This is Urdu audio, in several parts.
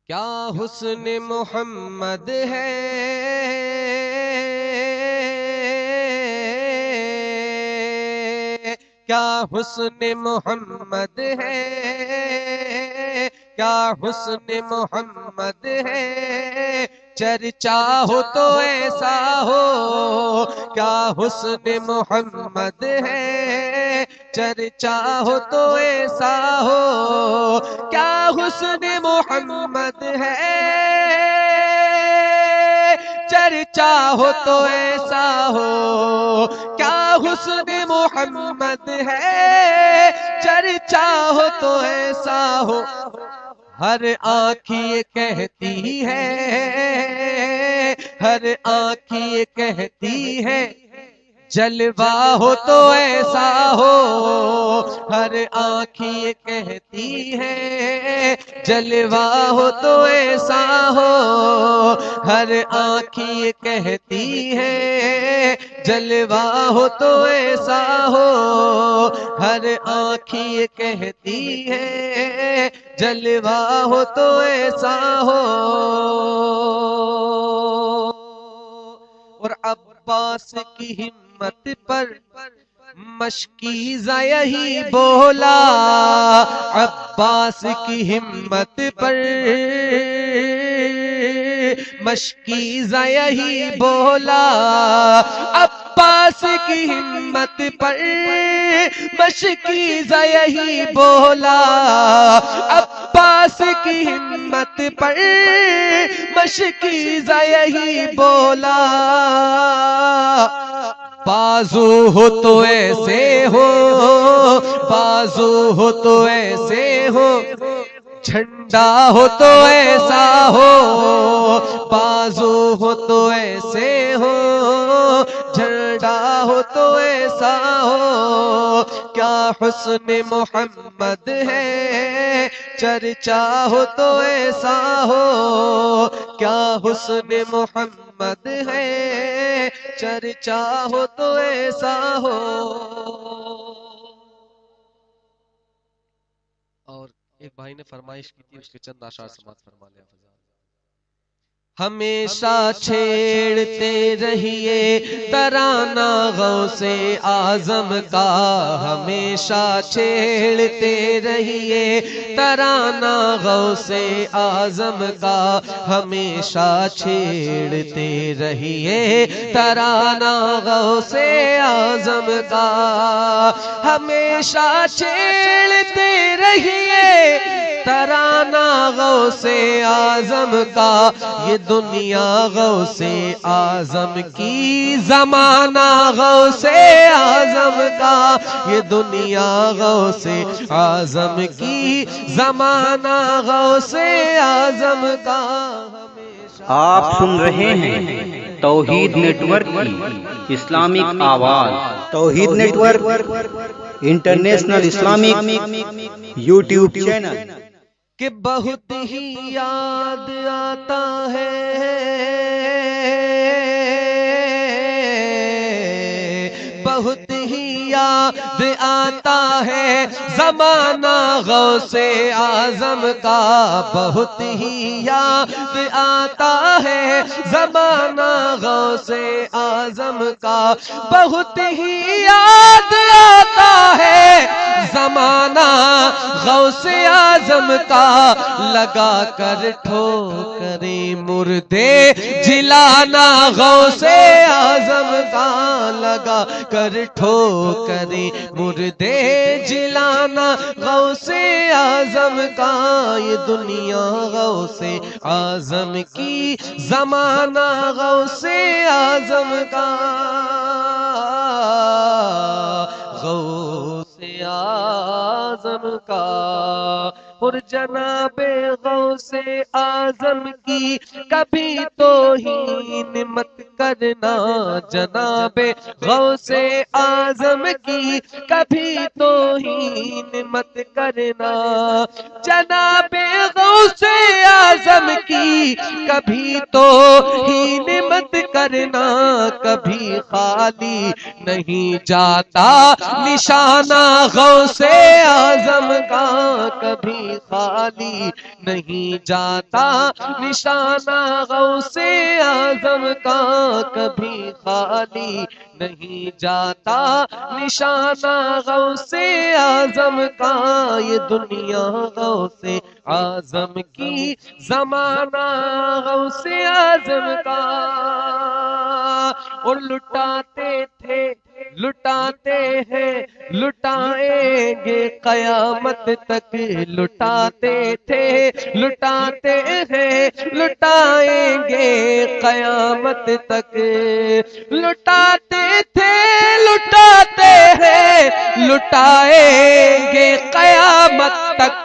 کیا حسن محمد ہے، کیا حسن محمد ہے، کیا حسن محمد ہے، چرچا ہو تو ایسا ہو، کیا حسن محمد ہے، چرچا ہو تو ایسا ہو، کیا حسن محمد ہے، چرچا ہو تو ایسا ہو، کیا حسن محمد ہے، چرچا ہو تو ایسا ہو، ہر آنکھ یہ کہتی ہے، ہر آنکھ یہ کہتی ہے، جلوہ ہو تو ایسا ہو، ہر آنکھ یہ کہتی ہے، جلوہ ہو تو ایسا ہو، ہر آنکھ یہ کہتی ہے، جلوہ ہو تو ایسا ہو، ہر آنکھ یہ کہتی ہے، جلوہ ہو تو ایسا ہو، اور عباس کی ہمت پر مشکیزہ یہی بولا، عباس کی ہمت پر مشکیزہ یہی بولا، عباس کی ہمت پر مشکیزہ یہی بولا، عباس کی ہمت پر مشکیزہ یہی بولا، بازو ہو تو ایسے ہو، بازو ہو تو ایسے ہو، جھنڈا ہو تو ایسا ہو، بازو ہو تو ایسے ہو، جھنڈا ہو تو ایسا ہو، کیا حسن محمد ہے، چرچا ہو تو ایسا ہو، کیا حسن محمد ہے، چرچا ہو تو ایسا ہو۔ اور ایک بھائی نے فرمائش کی تھی، اس کے چند اشعار سماعت فرما لیں فضا۔ ہمیشہ چھیڑتے رہیے ترانہ غوث اعظم کا، ہمیشہ چھیڑتے رہیے ترانہ غوث اعظم کا، ہمیشہ چھیڑتے رہیے ترانہ غوث اعظم کا، ہمیشہ چھیڑتے رہیے ترانہ غوث اعظم کا، یہ دنیا غوث اعظم کی، زمانہ غوث اعظم کا، یہ دنیا غوث اعظم کی، زمانہ غوث اعظم کا، آپ سن رہے ہیں توحید نیٹ ورک کی اسلامک آواز۔ Tauheed network international Islamic YouTube channel. کہ بہت ہی یاد آتا ہے، بہت ہی یاد آتا ہے زمانہ غوث اعظم کا، بہت ہی یاد آتا ہے زمانہ غوث اعظم کا، بہت ہی یاد آتا ہے زمانہ غوث اعظم کا، لگا کر ٹھوکریں مردے جلانا غوث اعظم کا، لگا کر ٹھوکریں مردے جلانا غوث اعظم کا، یہ دنیا غوث اعظم کی، زمانہ غوث اعظم کا، غوث اعظم کا، اور جناب غوث اعظم کی کبھی توہین مت کرنا، جناب غوث اعظم کی کبھی توہین مت کرنا، جناب غوث اعظم کی کبھی توہین مت کرنا، کبھی کبھی خالی نہیں جاتا نشانہ غوث اعظم کا کبھی خالی نہیں جاتا نشانہ غوث اعظم کا کبھی خالی نہیں جاتا نشانہ غوث اعظم کا یہ دنیا غوث اعظم کی زمانہ غوث اعظم کا اور لٹاتے تھے لٹاتے ہیں لٹائیں گے قیامت تک لٹاتے تھے لٹاتے ہیں لٹائیں گے قیامت تک لٹاتے تھے لٹاتے ہیں لٹائیں گے قیامت تک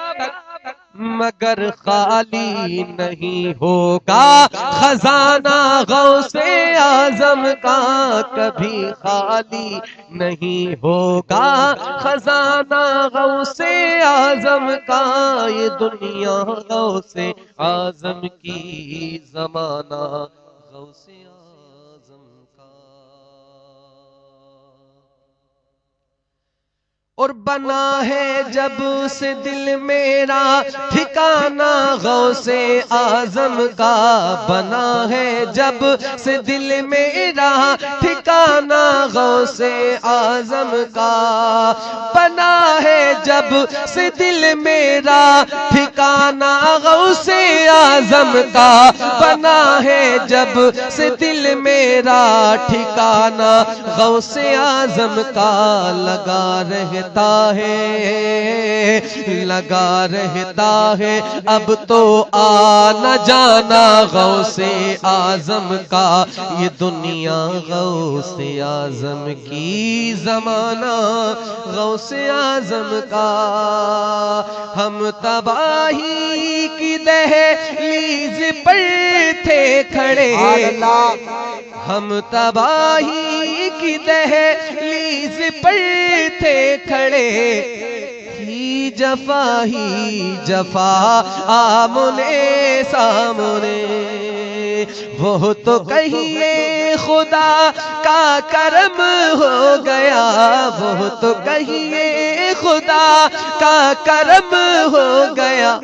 مگر خالی نہیں ہوگا خزانہ غوث اعظم کا کبھی خالی نہیں ہوگا خزانہ غوث اعظم کا یہ دنیا غوث اعظم کی زمانہ غوث اعظم کا اور بنا ہے جب سے دل میرا ٹھکانہ غوث اعظم کا بنا ہے جب سے دل میرا ٹھکانہ غوث اعظم کا بنا ہے جب سے دل میرا ٹھکانہ غوث اعظم کا بنا ہے جب سے دل میرا ٹھکانہ غوث اعظم کا لگا رہتا ہے لگا رہتا ہے اب تو آنا جانا غوث اعظم کا یہ دنیا غوث اعظم کی زمانہ غوث اعظم کا ہم تباہی کی دہلیز پر تھے کھڑے ہم تباہی کی دہلیز پر تھے کھڑے ہی جفا آمنے سامنے وہ تو کہیے خدا کا کرم ہو گیا وہ تو کہیے خدا کا کرم ہو گیا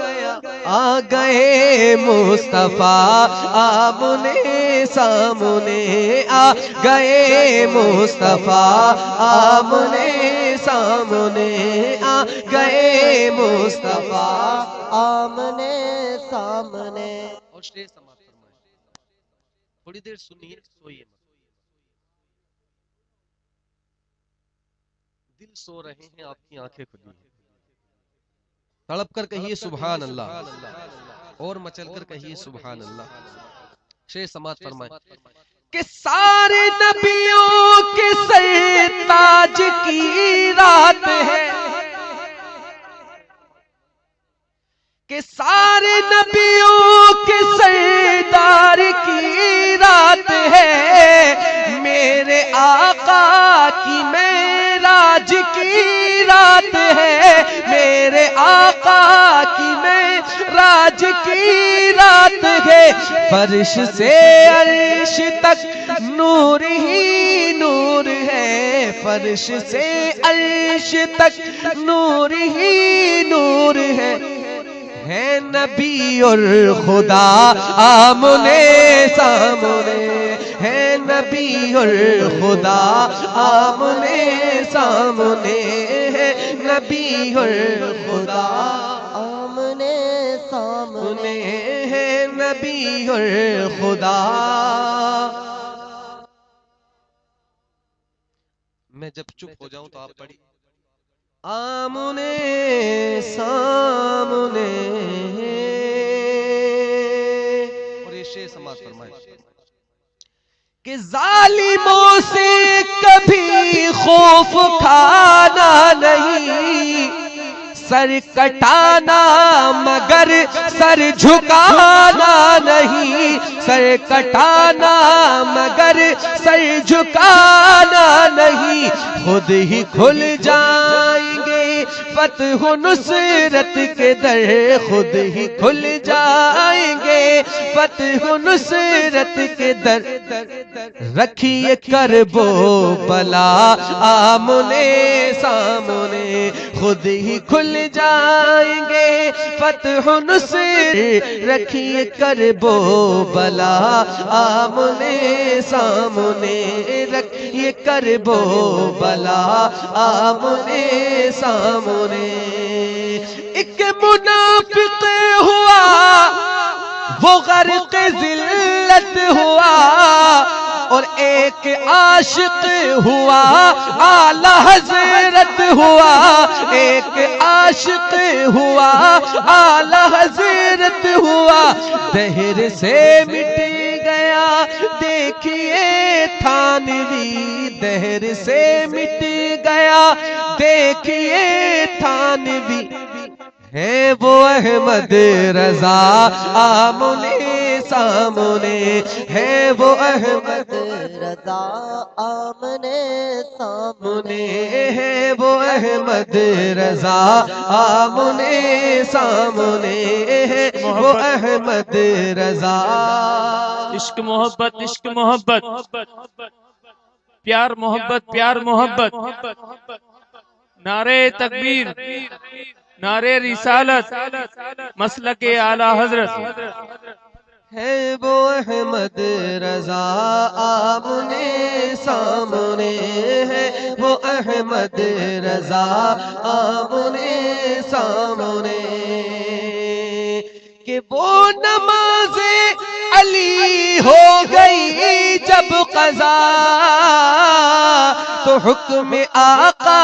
آ گئے مصطفیٰ آمنے سامنے آ گئے مصطفیٰ آمنے سامنے آ گئے مصطفیٰ آمنے سامنے اور اسٹیج سماعت فرمائیں تھوڑی دیر سنیے سوئیے مت دل سو رہے ہیں آپ کی آنکھیں کھلی ہیں تڑپ کر کہیے سبحان اللہ اور مچل کر کہیے سبحان اللہ شیخ سماعت فرمائیں کہ سارے نبیوں کے سر تاج کی رات ہے کہ سارے نبیوں کے سردار کی رات ہے میرے آقا کی معراج کی رات ہے میرے آقا کی معراج کی رات ہے فرش سے عرش تک نور ہی نور ہے فرش سے عرش تک نور ہی نور ہے نبی اور خدا آمنے سامنے ہے نبی اور خدا آمنے سامنے ہے نبی اور خدا آمنے سامنے ہے نبی اور خدا میں جب چپ ہو جاؤں تو آپ پڑھی آمنے سامنے اور یہ شیخ سماعت فرمائیں کہ ظالموں سے کبھی خوف کھانا نہیں سر کٹانا مگر سر جھکانا نہیں سر کٹانا مگر سر جھکانا نہیں خود ہی کھل جائیں گے فتح و نصرت کے در خود ہی کھل جائیں گے، فتح و نصرت کے در رکھیے کرب و بلا آمنے سامنے خود ہی کھل جائیں گے، فتح و نصرت رکھیے کرب و بلا آمنے سامنے، رکھیے کرب و بلا آمنے سامنے۔ ایک منافق ہوا وہ غرق ذلت ہوا، اور ایک عاشق ہوا اعلی حضرت ہوا، ایک عاشق ہوا اعلی حضرت ہوا، دہر سے مٹ گیا دیکھیے تھانوی، دہر سے مٹ گیا دیکھیے تھانوی، ہے وہ احمد رضا آمنے سامنے، ہے وہ احمد رضا آمنے سامنے، ہے وہ احمد رضا آمنے سامنے، ہے وہ احمد رضا۔ عشق محبت، عشق محبت، پیار محبت، پیار محبت، نعرے تکبیر، نعرے رسالت، مسلک اعلی حضرت، ہے وہ احمد رضا آمنے سامنے، ہے وہ احمد رضا آمنے سامنے، کہ وہ نماز علی ہو گئی جب قضا، تو حکم آقا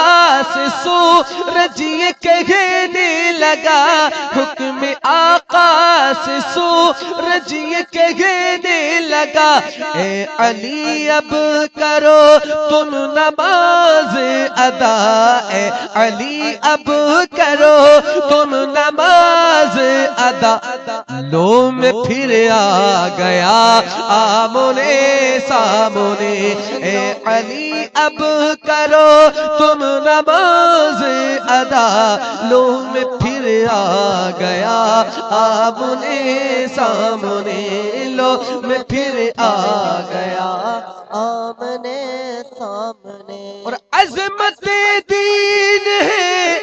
سے سورج یہ کہنے لگا، حکم آقا سے سورج یہ کہنے لگا، اے علی اب کرو تم نماز ادا، اے علی اب کرو تم نماز ادا، لو میں پھر آ گیا آمنے سامنے، اے علی اب کرو تم نماز ادا، لو میں پھر آ گیا آمنے سامنے، لو میں پھر آ گیا آمنے سامنے، اور عظمت دین ہے،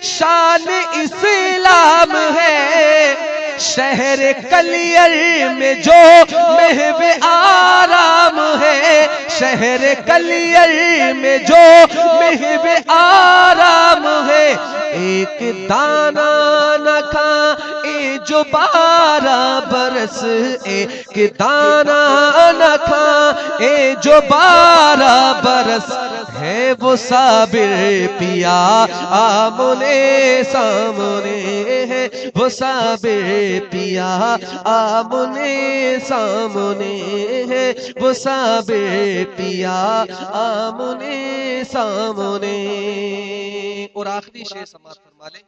شان اسلام ہے، شہر کلیر میں جو محو آرام ہے، شہر کلیر میں جو محو آرام ہے، ایک دانہ نہ کھائے جو 12 برس، ایک دانہ نہ کھائے جو 12 برس، ہے وہ صابر پیا آمنے سامنے، ہے وہ صابر پیا آمنے سامنے، ہے وہ صابر پیا آمنے سامنے۔ اور آخری شعر سماعت فرما لیں،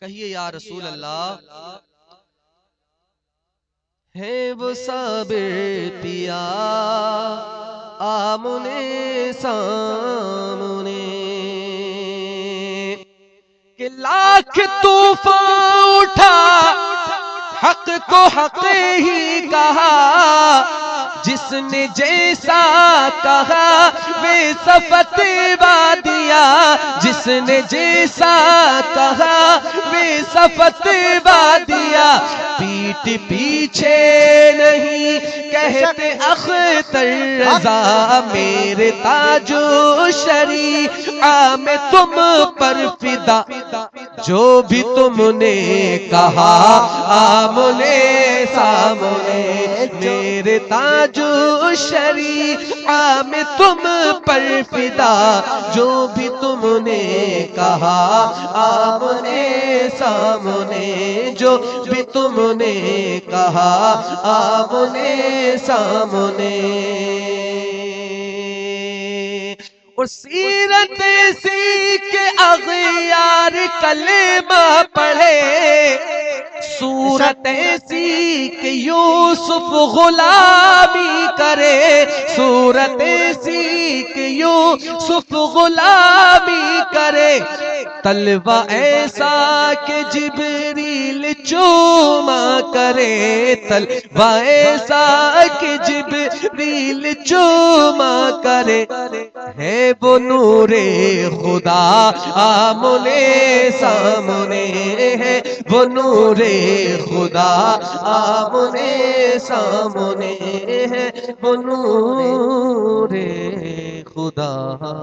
کہیے یا رسول اللہ، ہے وہ صابر پیا آمنے سامنے، کہ لاکھ طوفان اٹھا حق کو حق ہی کہا، جس نے جیسا کہا ویسا فتویٰ دیا، جس نے جیسا کہا ویسا فتویٰ دیا، پیٹ پیچھے نہیں کہتے اختر رضا، میرے تاج و شریعہ میں تم پر فدا، جو بھی تم نے کہا آمنے سامنے، میرے تاج و شریعہ میں تم پر فدا، جو بھی تم نے کہا آمنے سامنے، جو بھی تم نے کہا آمنے سامنے۔ اور سیرت سیکھ اغیار کلمہ پڑھے، صورت ایسی کہ یوسف غلامی کرے، صورت ایسی کہ یوسف غلامی کرے، طلبہ ایسا کہ جبریل چوما کرے، طلبہ ایسا کہ جبریل چوما کرے، ہے وہ نور خدا آمنے سامنے، ہے وہ نور خدا آمنے سامنے، ہے وہ نور خدا